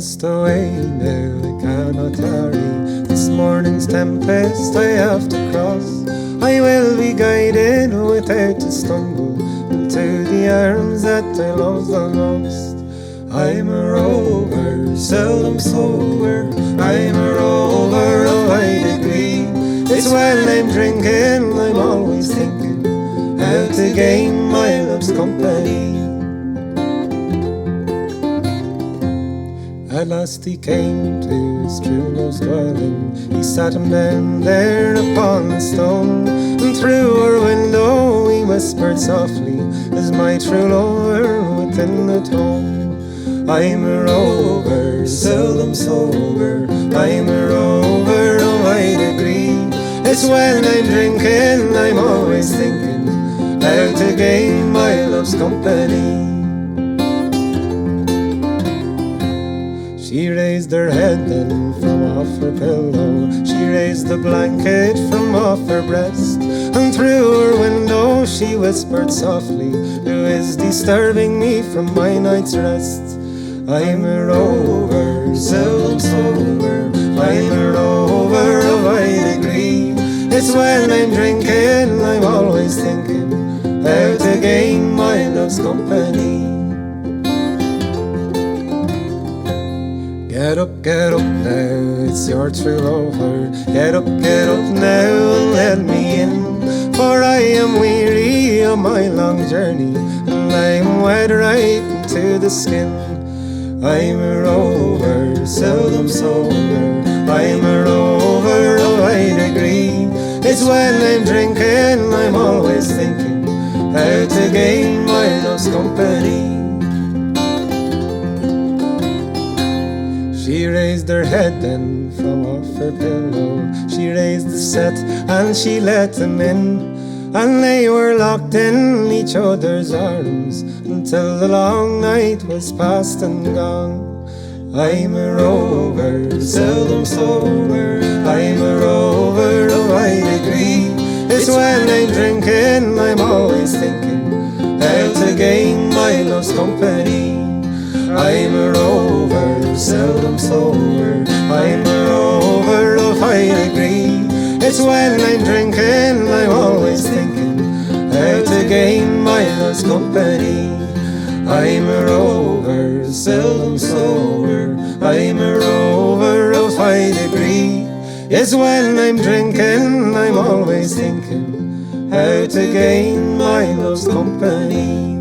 must away now, I cannot tarry. This morning's tempest I have to cross. I will be guided without a stumble into the arms that I love the most. I'm a rover, seldom sober. I'm a rover of high degree. It's when I'm drinking, I'm always thinking how to gain my love's company. At last he came to his true love's dwelling. He sat him down there upon the stone, and through her window he whispered softly, is my true lover within the tone. I'm a rover, seldom sober. I'm a rover of high degree. It's when I'm drinking, I'm always thinking how to gain my love's company. She raised her head then from off her pillow. She raised the blanket from off her breast, and through her window she whispered softly, who is disturbing me from my night's rest? I'm a rover, seldom sober. I'm a rover of high degree. It's when I'm drinking, I'm always thinking how to gain my love's company. Get up now, it's your true lover. Get up now and let me in, for I am weary of my long journey, and I'm wet right into the skin. I'm a rover, seldom sober. I'm a rover of high degree. It's when I'm drinking, I'm always thinking how to gain my love's company. She raised her head then from off her pillow. She raised the set and she let them in, and they were locked in each other's arms until the long night was past and gone. I'm a rover, seldom sober. I'm a rover of high degree. It's when I'm drinking, I'm always thinking how to gain my love's company. I'm a rover, seldom sober. I'm a rover of high degree. It's when I'm drinking, I'm always thinking how to gain my love's company. I'm a rover, seldom sober. I'm a rover of high degree. It's when I'm drinking, I'm always thinking how to gain my love's company.